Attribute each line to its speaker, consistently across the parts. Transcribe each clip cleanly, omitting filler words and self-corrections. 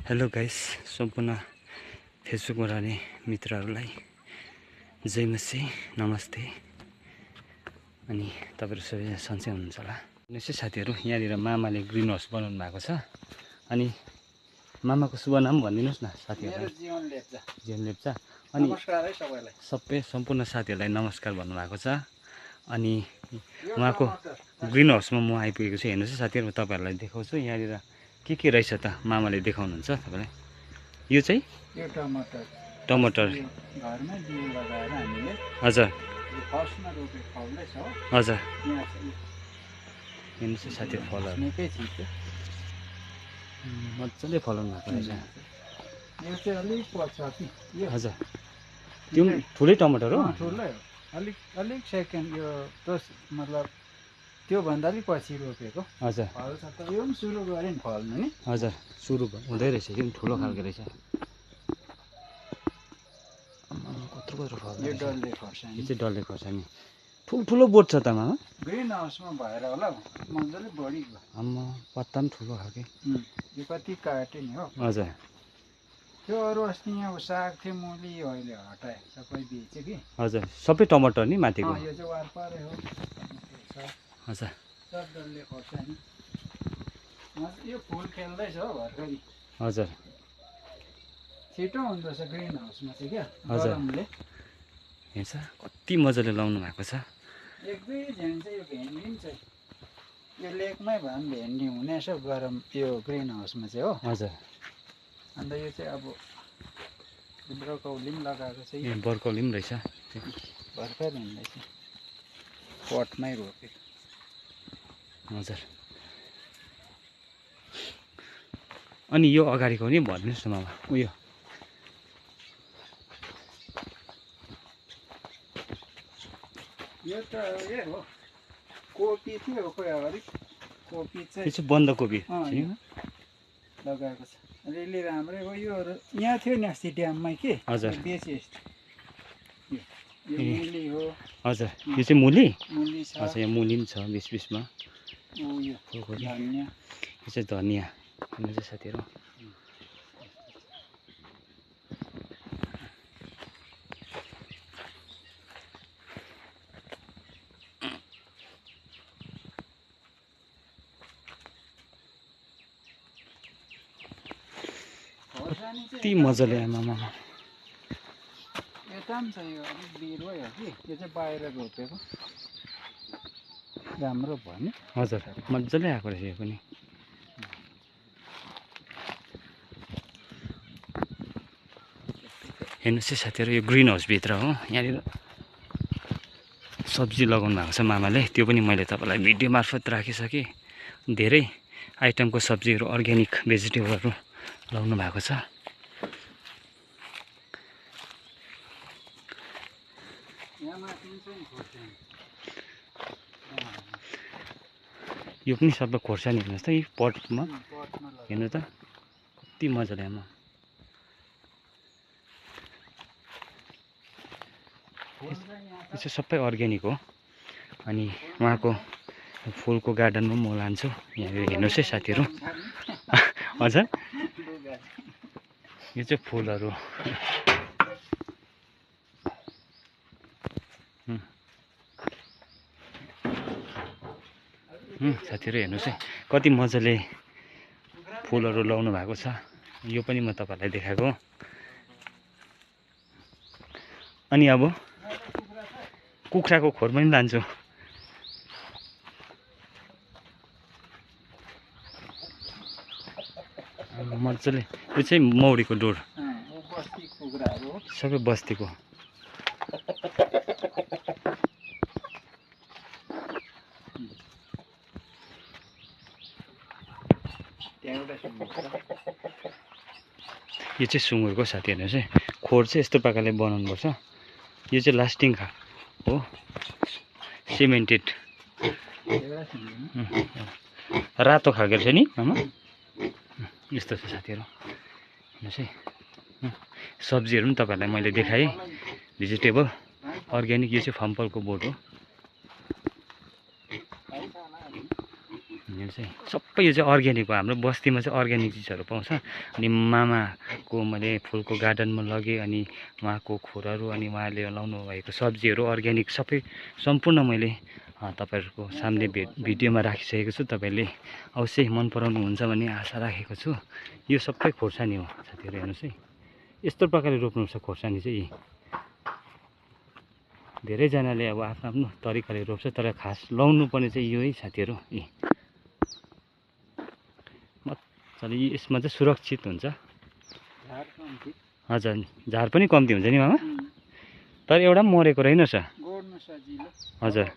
Speaker 1: Hello guys, सम्पूर्ण फेसबुकमा रहने मित्रहरूलाई जय मसी, नमस्ते। अनि तपाईहरु सबै सन्चै हुनुहुन्छ होला। निश्चय साथीहरु, यहाँनिर मामाले ग्रिन हाउस बनाउनु भएको छ। अनि मामाको शुभ नाम भनिदिनुस् न साथीहरुलाई।
Speaker 2: जीवन लेप्चा।
Speaker 1: जीवन लेप्चा। अनि
Speaker 2: नमस्कार है सबैलाई।
Speaker 1: सबै सम्पूर्ण साथीहरुलाई नमस्कार भन्नुभएको छ। अनि उहाँको ग्रिन हाउसमा म आइपुगेको छु। हेर्नुस् है साथीहरु, म तपाईहरुलाई देखाउँछु यहाँनिर के रहेछ त मामाले देखाउनुहुन्छ तपाईलाई। यो चाहिँ
Speaker 2: यो टमाटर घरमै बिउ लगाएर हामीले
Speaker 1: हजुर
Speaker 2: फर्स्टमा रोपे फल्दैछ हो।
Speaker 1: हजुर
Speaker 2: यहाँ चाहिँ
Speaker 1: हेर्नुस् है साथीहरु, फलहरु
Speaker 2: निकै छिटो
Speaker 1: मजाले फलाउनु भएको रहेछ।
Speaker 2: यो चाहिँ अलिक पछि यो
Speaker 1: हजुर त्यो ठुलै टमाटर हो।
Speaker 2: ठुलै हो। अलिक सेकेन्ड यो तो मतलब त्यो भन्दा अलिक पछि रोपेको।
Speaker 1: हजुर
Speaker 2: फल्छ त यो पनि सुरु गऱ्यो नि फल्नु नि।
Speaker 1: हजुर सुरु हुँदै रहेछ। यो पनि ठुलो खालको रहेछ। कत्रो फल्छ।
Speaker 2: यो डल्ले खोर्सानी।
Speaker 1: यो चाहिँ डल्ले खोर्सानी। ठुलो बोट छ त मामा।
Speaker 2: ग्रिन हाउसमा भएर होला मजाले बढी गयो।
Speaker 1: आम्मा पत्ता पनि ठुलो खालके।
Speaker 2: यो कति काटे नि हो।
Speaker 1: हजुर
Speaker 2: त्यो अरू अस्ति यहाँ साग थियो मुली अहिले हटाए सबै बेच्यो कि।
Speaker 1: हजुर सबै टमाटर नि माथिको।
Speaker 2: यो चाहिँ वारपारै हो।
Speaker 1: हजुर
Speaker 2: सब डल्ले खोर्सानी। यो फुल खेल्दैछ हो भर्खरी।
Speaker 1: हजुर
Speaker 2: छिटो हुँदो रहेछ ग्रिन हाउसमा चाहिँ क्या।
Speaker 1: हजुर
Speaker 2: गरमले
Speaker 1: हेर्छ कति मजाले लाउनु भएको छ।
Speaker 2: एक दुई झ्याङ चाहिँ यो भेन्डी पनि छ। यो लेकमै भए पनि भेन्डी हुनेछ गरम यो ग्रिन हाउसमा चाहिँ हो।
Speaker 1: हजुर
Speaker 2: अन्त यो चाहिँ अब ब्रोकौली पनि लगाएको छ।
Speaker 1: ए बर्कौली पनि रहेछ।
Speaker 2: भर्खर हुँदैछ पटमै रोपे।
Speaker 1: हजुर अनि यो अगाडिको नि भनिदिनुहोस् न मामा। उयो
Speaker 2: यो त उयो हो कोपी थियो खोइ अगाडि। कोपी
Speaker 1: यो
Speaker 2: चाहिँ
Speaker 1: चाहिँ बन्दकोपी
Speaker 2: लगाएको छ। अलिअलि राम्रै हो। योहरू यहाँ थियो नि अस्ति ड्याममै के।
Speaker 1: हजुर
Speaker 2: बेचे यस्तो। यो मुली हो।
Speaker 1: हजुर यो चाहिँ मुली।
Speaker 2: मुली छ।
Speaker 1: अच्छा यो मुली पनि छ बिच बिचमा।
Speaker 2: यो धनिया।
Speaker 1: यो चाहिँ धनिया। हेर्नु चाहिँ साथीहरु, कति मजाले मामा।
Speaker 2: यता पनि छ। यो अलिक बिरुवै हो कि। यो चाहिँ बाहिर रोपेको राम्रो भयो नि।
Speaker 1: हजुर मजाले आएको रहेछ यो पनि। हेर्नुहोस् है साथीहरु, यो ग्रिन हाउसभित्र हो। यहाँनिर सब्जी लगाउनु भएको छ मामाले। त्यो पनि मैले तपाईँलाई भिडियो मार्फत राखिसकेँ। धेरै आइटमको सब्जीहरू अर्ग्यानिक भेजिटेबलहरू लगाउनु भएको छ। यो पनि सबै खोर्सानी। हेर्नुहोस् त यी पटमा हेर्नु त कति मजाले आमा। यो चाहिँ सबै अर्ग्यानिक हो। अनि उहाँको फुलको गार्डनमा म लान्छु। यहाँनिर हेर्नुहोस् है साथीहरु। हजुर यो चाहिँ फुलहरू। साथीहरु हेर्नुहोस् है कति मजाले फुलहरू लाउनु भएको छ। यो पनि म तपाईहरुलाई देखाएको। अनि अब कुखुराको खोर पनि लान्छु। मजाले यो चाहिँ मौरीको डोर। सबै बस्तीको। यो चाहिँ सुँगुरको साथी। हेर्नुहोस् है खोर चाहिँ यस्तो प्रकारले बनाउनुपर्छ। यो चाहिँ लास्टिङ हो, सिमेन्टेड रातो खालको रहेछ नि मामा। यस्तो छ साथीहरु। हेर्नुहोस् है सब्जीहरू पनि तपाईँहरूलाई मैले देखाएँ। Vegetable organic. यो चाहिँ फम्पलको बोट हो। हेर्नुहोस् चाहिँ सबै यो चाहिँ अर्ग्यानिक हो। हाम्रो बस्तीमा चाहिँ अर्ग्यानिक चिजहरू पाउँछ। अनि मामाको मैले फुलको गार्डनमा लगेँ, अनि उहाँको खोरहरू, अनि उहाँले लाउनु भएको सब्जीहरू अर्ग्यानिक सबै सम्पूर्ण मैले तपाईँहरूको सामने भिडियोमा राखिसकेको छु। तपाईँले अवश्य मन पराउनु हुन्छ भन्ने आशा राखेको छु। यो सबै खोर्सानी हो साथीहरू, हेर्नुहोस् है, यस्तो प्रकारले रोप्नुपर्छ खोर्सानी चाहिँ। धेरैजनाले अब आफ्नो आफ्नो तरिकाले रोप्छ, तर खास लाउनु पर्ने चाहिँ यो है साथीहरू। मजाले यसमा चाहिँ सुरक्षित हुन्छ। हजुर, झार पनि कम्ती हुन्छ नि मामा, तर एउटा पनि मरेको रहेनछ।
Speaker 2: गोड्नु सजिलो।
Speaker 1: हजुर,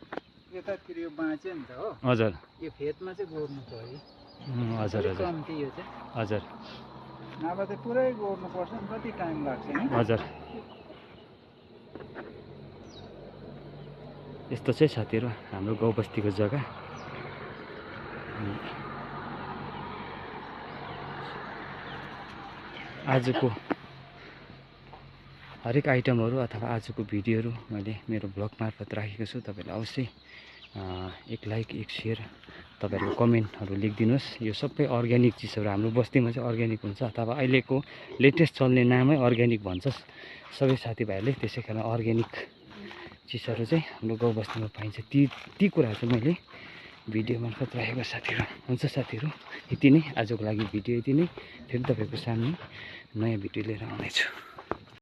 Speaker 2: यतातिर यो बाँच्यो नि त हो।
Speaker 1: हजुर,
Speaker 2: यो फेदमा चाहिँ गोड्नु पर्यो।
Speaker 1: हजुर हजुर
Speaker 2: कम्ती यो चाहिँ।
Speaker 1: हजुर,
Speaker 2: नभए त पुरै गोड्नु पर्छ नि, कति टाइम लाग्छ नि।
Speaker 1: हजुर। यस्तो चाहिँ साथीहरू हाम्रो गाउँ बस्तीको जग्गा। आजको हरेक आइटमहरू अथवा आजको भिडियोहरू मैले मेरो ब्लग मार्फत राखेको छु। तपाईँले अवश्य एक लाइक, एक सेयर, तपाईँहरूको कमेन्टहरू लेखिदिनुहोस्। यो सबै अर्ग्यानिक चिजहरू हाम्रो बस्तीमा चाहिँ अर्ग्यानिक हुन्छ, अथवा अहिलेको लेटेस्ट चल्ने नामै अर्ग्यानिक भन्छ सबै साथीभाइहरूले। त्यसै कारण अर्ग्यानिक चिजहरू चाहिँ हाम्रो गाउँ बस्तीमा पाइन्छ। ती कुराहरू चाहिँ मैले भिडियो मार्फत राखेको साथीहरू। हुन्छ साथीहरू, यति नै आजको लागि भिडियो यति नै। फेरि तपाईँको सामने नयाँ भिडियो लिएर आउनेछु।